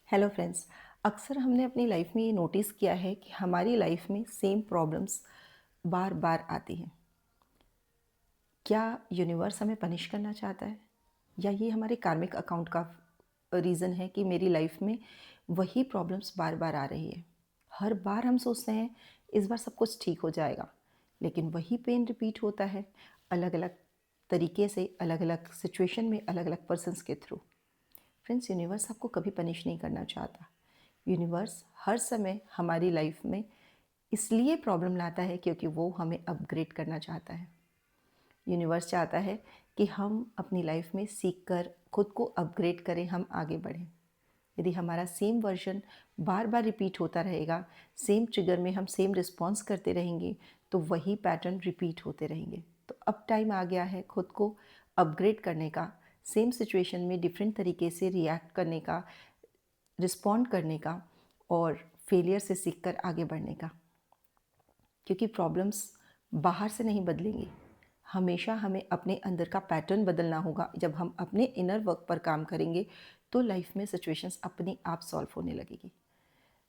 Hello friends. अक्सर हमने अपनी लाइफ में ये नोटिस किया है कि हमारी लाइफ में सेम प्रॉब्लम्स बार बार आती हैं। क्या यूनिवर्स हमें पनिश करना चाहता है, या ये हमारे कार्मिक अकाउंट का रीज़न है कि मेरी लाइफ में वही प्रॉब्लम्स बार बार आ रही है। हर बार हम सोचते हैं इस बार सब कुछ ठीक हो जाएगा, लेकिन वही पेन रिपीट होता है, अलग अलग तरीके से, अलग अलग सिचुएशन में, अलग अलग पर्सन्स के थ्रू। फ्रेंड्स, यूनिवर्स आपको कभी पनिश नहीं करना चाहता। यूनिवर्स हर समय हमारी लाइफ में इसलिए प्रॉब्लम लाता है क्योंकि वो हमें अपग्रेड करना चाहता है। यूनिवर्स चाहता है कि हम अपनी लाइफ में सीख कर खुद को अपग्रेड करें, हम आगे बढ़ें। यदि हमारा सेम वर्जन बार बार रिपीट होता रहेगा, सेम ट्रिगर में हम सेम रिस्पॉन्स करते रहेंगे, तो वही पैटर्न रिपीट होते रहेंगे। तो अब टाइम आ गया है खुद को अपग्रेड करने का, सेम सिचुएशन में डिफरेंट तरीके से रिएक्ट करने का, रिस्पॉन्ड करने का, और फेलियर से सीखकर आगे बढ़ने का। क्योंकि प्रॉब्लम्स बाहर से नहीं बदलेंगी, हमेशा हमें अपने अंदर का पैटर्न बदलना होगा। जब हम अपने इनर वर्क पर काम करेंगे तो लाइफ में सिचुएशंस अपने आप सॉल्व होने लगेगी।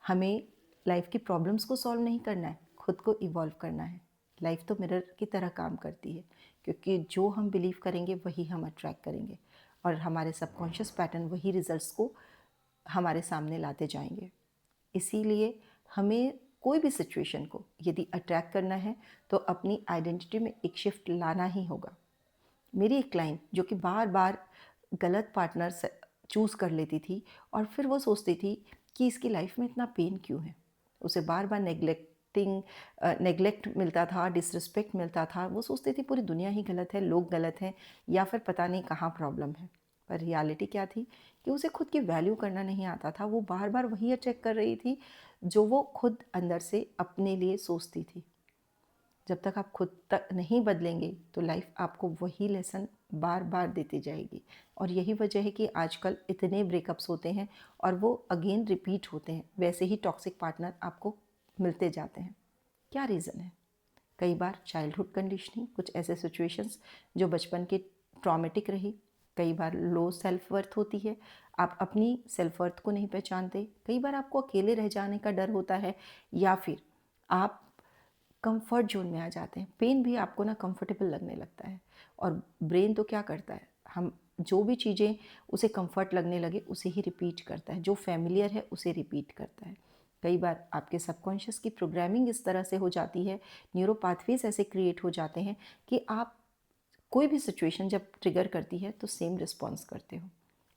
हमें लाइफ की प्रॉब्लम्स को सॉल्व नहीं करना है, खुद को इवॉल्व करना है। लाइफ तो मिरर की तरह काम करती है, क्योंकि जो हम बिलीव करेंगे वही हम अट्रैक्ट करेंगे, और हमारे सबकॉन्शियस पैटर्न वही रिजल्ट्स को हमारे सामने लाते जाएंगे। इसीलिए हमें कोई भी सिचुएशन को यदि अट्रैक्ट करना है तो अपनी आइडेंटिटी में एक शिफ्ट लाना ही होगा। मेरी एक क्लाइंट जो कि बार बार गलत पार्टनर चूज़ कर लेती थी, और फिर वो सोचती थी कि इसकी लाइफ में इतना पेन क्यों है। उसे बार बार नेगलेक्ट मिलता था, डिसरिस्पेक्ट मिलता था। वो सोचती थी पूरी दुनिया ही गलत है, लोग गलत हैं, या फिर पता नहीं कहाँ प्रॉब्लम है। पर रियलिटी क्या थी कि उसे खुद की वैल्यू करना नहीं आता था। वो बार बार वही अटैक कर रही थी जो वो खुद अंदर से अपने लिए सोचती थी। जब तक आप खुद तक नहीं बदलेंगे तो लाइफ आपको वही लेसन बार बार देती जाएगी। और यही वजह है कि आजकल इतने ब्रेकअप्स होते हैं और वो अगेन रिपीट होते हैं। वैसे ही टॉक्सिक पार्टनर आपको मिलते जाते हैं। क्या रीज़न है? कई बार चाइल्डहुड कंडीशनिंग, कुछ ऐसे सिचुएशंस जो बचपन के ट्रॉमेटिक रही। कई बार लो सेल्फ वर्थ होती है, आप अपनी सेल्फ वर्थ को नहीं पहचानते। कई बार आपको अकेले रह जाने का डर होता है, या फिर आप कंफर्ट जोन में आ जाते हैं। पेन भी आपको ना कंफर्टेबल लगने लगता है, और ब्रेन तो क्या करता है, हम जो भी चीज़ें उसे कंफर्ट लगने लगे उसे ही रिपीट करता है, जो फैमिलियर है उसे रिपीट करता है। कई बार आपके सबकॉन्शियस की प्रोग्रामिंग इस तरह से हो जाती है, न्यूरो पाथवेज ऐसे क्रिएट हो जाते हैं कि आप कोई भी सिचुएशन जब ट्रिगर करती है तो सेम रिस्पॉन्स करते हो,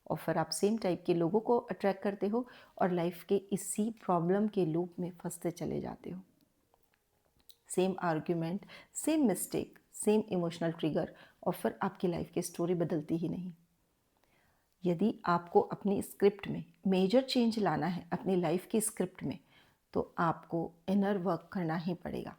और फिर आप सेम टाइप के लोगों को अट्रैक्ट करते हो, और लाइफ के इसी प्रॉब्लम के लूप में फंसते चले जाते हो। Same argument, same mistake, same emotional trigger, और फिर आपकी लाइफ की स्टोरी बदलती ही नहीं। यदि आपको अपनी स्क्रिप्ट में मेजर चेंज लाना है, अपनी लाइफ की स्क्रिप्ट में, तो आपको इनर वर्क करना ही पड़ेगा।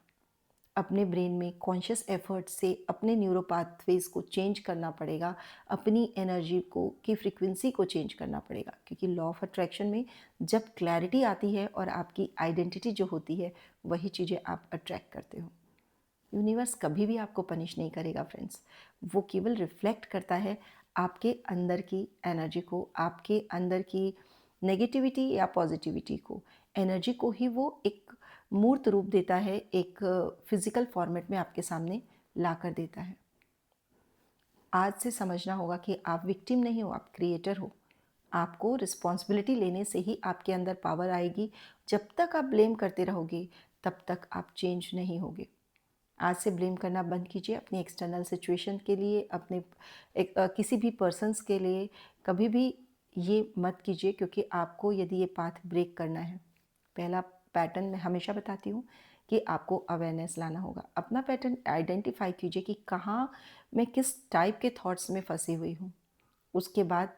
अपने ब्रेन में कॉन्शियस एफर्ट से अपने न्यूरो पाथवेज को चेंज करना पड़ेगा, अपनी एनर्जी को की फ्रीक्वेंसी को चेंज करना पड़ेगा। क्योंकि लॉ ऑफ अट्रैक्शन में जब क्लैरिटी आती है और आपकी आइडेंटिटी जो होती है, वही चीज़ें आप अट्रैक्ट करते हो। यूनिवर्स कभी भी आपको पनिश नहीं करेगा फ्रेंड्स। वो केवल रिफ्लेक्ट करता है आपके अंदर की एनर्जी को, आपके अंदर की नेगेटिविटी या पॉजिटिविटी को। एनर्जी को ही वो एक मूर्त रूप देता है, एक फिजिकल फॉर्मेट में आपके सामने ला कर देता है। आज से समझना होगा कि आप विक्टिम नहीं हो, आप क्रिएटर हो। आपको रिस्पॉन्सिबिलिटी लेने से ही आपके अंदर पावर आएगी। जब तक आप ब्लेम करते रहोगे तब तक आप चेंज नहीं होगे। आज से ब्लेम करना बंद कीजिए अपनी एक्सटर्नल सिचुएशन के लिए, अपने किसी भी पर्सन्स के लिए कभी भी ये मत कीजिए। क्योंकि आपको यदि ये पाथ ब्रेक करना है, पहला पैटर्न मैं हमेशा बताती हूँ कि आपको अवेयरनेस लाना होगा। अपना पैटर्न आइडेंटिफाई कीजिए कि कहाँ मैं किस टाइप के थॉट्स में फंसी हुई हूँ। उसके बाद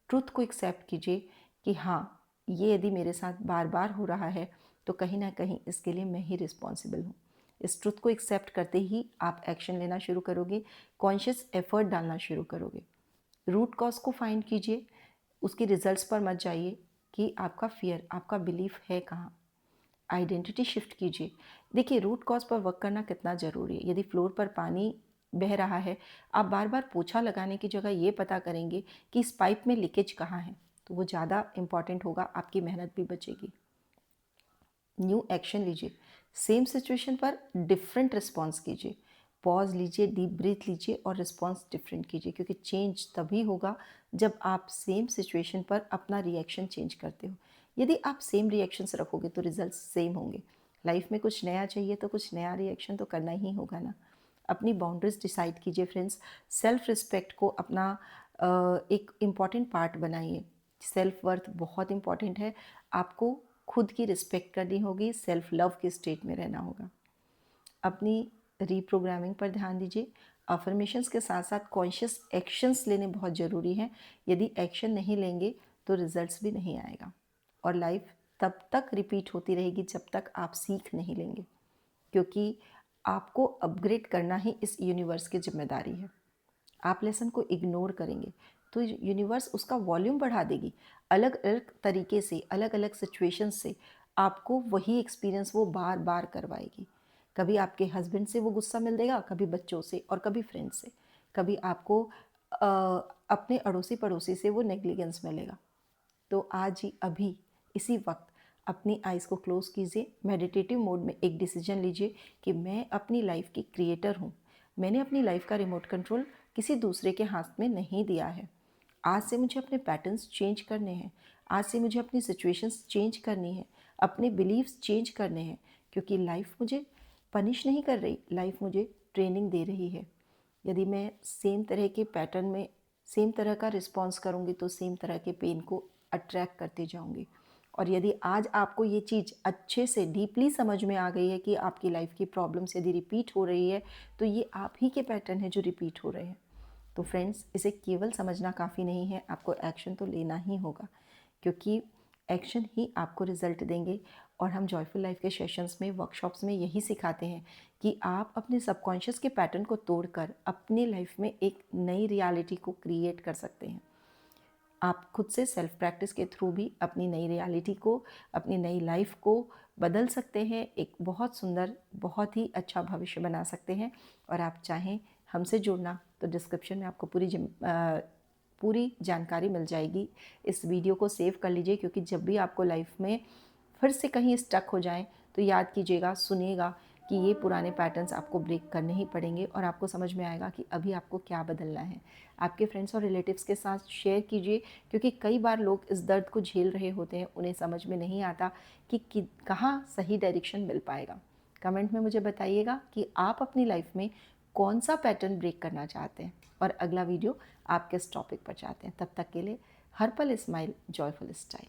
ट्रुथ को एक्सेप्ट कीजिए कि हाँ, ये यदि मेरे साथ बार बार हो रहा है तो कहीं ना कहीं इसके लिए मैं ही रिस्पॉन्सिबल हूँ। इस ट्रुथ को एक्सेप्ट करते ही आप एक्शन लेना शुरू करोगे, कॉन्शियस एफर्ट डालना शुरू करोगे। रूट कॉज को फाइंड कीजिए, उसकी रिजल्ट्स पर मत जाइए कि आपका फियर, आपका बिलीफ है कहाँ। आइडेंटिटी शिफ्ट कीजिए। देखिए, रूट कॉज पर वर्क करना कितना ज़रूरी है। यदि फ्लोर पर पानी बह रहा है, आप बार बार पोछा लगाने की जगह ये पता करेंगे कि इस पाइप में लीकेज कहाँ है। तो वो ज़्यादा इम्पॉर्टेंट होगा, आपकी मेहनत भी बचेगी। न्यू एक्शन लीजिए, सेम सिचुएशन पर डिफरेंट रिस्पॉन्स कीजिए, पॉज लीजिए, डीप ब्रीथ लीजिए और रिस्पॉन्स डिफरेंट कीजिए, क्योंकि चेंज तभी होगा जब आप सेम सिचुएशन पर अपना रिएक्शन चेंज करते हो। यदि आप सेम रिएक्शंस रखोगे तो रिजल्ट सेम होंगे। लाइफ में कुछ नया चाहिए तो कुछ नया रिएक्शन तो करना ही होगा ना। अपनी बाउंड्रीज डिसाइड कीजिए फ्रेंड्स। सेल्फ रिस्पेक्ट को अपना एक इम्पॉर्टेंट पार्ट बनाइए। सेल्फ वर्थ बहुत इम्पॉर्टेंट है। आपको खुद की रिस्पेक्ट करनी होगी, सेल्फ लव के स्टेट में रहना होगा। अपनी रीप्रोग्रामिंग पर ध्यान दीजिए। अफर्मेशंस के साथ साथ कॉन्शियस एक्शंस लेने बहुत ज़रूरी हैं। यदि एक्शन नहीं लेंगे तो रिजल्ट्स भी नहीं आएगा, और लाइफ तब तक रिपीट होती रहेगी जब तक आप सीख नहीं लेंगे, क्योंकि आपको अपग्रेड करना ही इस यूनिवर्स की जिम्मेदारी है। आप लेसन को इग्नोर करेंगे तो यूनिवर्स उसका वॉल्यूम बढ़ा देगी। अलग अलग तरीके से, अलग अलग सिचुएशन से आपको वही एक्सपीरियंस वो बार बार करवाएगी। कभी आपके हस्बैंड से वो गुस्सा मिल देगा, कभी बच्चों से, और कभी फ्रेंड से, कभी आपको अपने अड़ोसी पड़ोसी से वो नेग्लिजेंस मिलेगा। तो आज ही अभी इसी वक्त अपनी आइज़ को क्लोज़ कीजिए, मेडिटेटिव मोड में एक डिसीजन लीजिए कि मैं अपनी लाइफ की क्रिएटर हूँ। मैंने अपनी लाइफ का रिमोट कंट्रोल किसी दूसरे के हाथ में नहीं दिया है। आज से मुझे अपने पैटर्न्स चेंज करने हैं। आज से मुझे अपनी सिचुएशंस चेंज करनी है, अपने बिलीव्स चेंज करने हैं, क्योंकि लाइफ मुझे पनिश नहीं कर रही, लाइफ मुझे ट्रेनिंग दे रही है। यदि मैं सेम तरह के पैटर्न में सेम तरह का रिस्पॉन्स करूँगी तो सेम तरह के पेन को अट्रैक्ट करते जाऊँगी। और यदि आज आपको ये चीज़ अच्छे से डीपली समझ में आ गई है कि आपकी लाइफ की प्रॉब्लम्स यदि रिपीट हो रही है तो ये आप ही के पैटर्न है जो रिपीट हो रहे हैं। तो फ्रेंड्स, इसे केवल समझना काफ़ी नहीं है, आपको एक्शन तो लेना ही होगा, क्योंकि एक्शन ही आपको रिजल्ट देंगे। और हम जॉयफुल लाइफ के सेशंस में, वर्कशॉप्स में यही सिखाते हैं कि आप अपने सबकॉन्शियस के पैटर्न को तोड़कर अपनी लाइफ में एक नई रियलिटी को क्रिएट कर सकते हैं। आप खुद से सेल्फ प्रैक्टिस के थ्रू भी अपनी नई रियलिटी को, अपनी नई लाइफ को बदल सकते हैं, एक बहुत सुंदर, बहुत ही अच्छा भविष्य बना सकते हैं। और आप चाहें हमसे जुड़ना तो डिस्क्रिप्शन में आपको पूरी जानकारी मिल जाएगी। इस वीडियो को सेव कर लीजिए, क्योंकि जब भी आपको लाइफ में फिर से कहीं स्टक हो जाएं तो याद कीजिएगा, सुनिएगा कि ये पुराने पैटर्न्स आपको ब्रेक करने ही पड़ेंगे, और आपको समझ में आएगा कि अभी आपको क्या बदलना है। आपके फ्रेंड्स और रिलेटिव्स के साथ शेयर कीजिए, क्योंकि कई बार लोग इस दर्द को झेल रहे होते हैं, उन्हें समझ में नहीं आता कि कहाँ सही डायरेक्शन मिल पाएगा। कमेंट में मुझे बताइएगा कि आप अपनी लाइफ में कौन सा पैटर्न ब्रेक करना चाहते हैं, और अगला वीडियो आप किस टॉपिक पर चाहते हैं। तब तक के लिए हर पल स्माइल, जॉयफुल स्टाइल।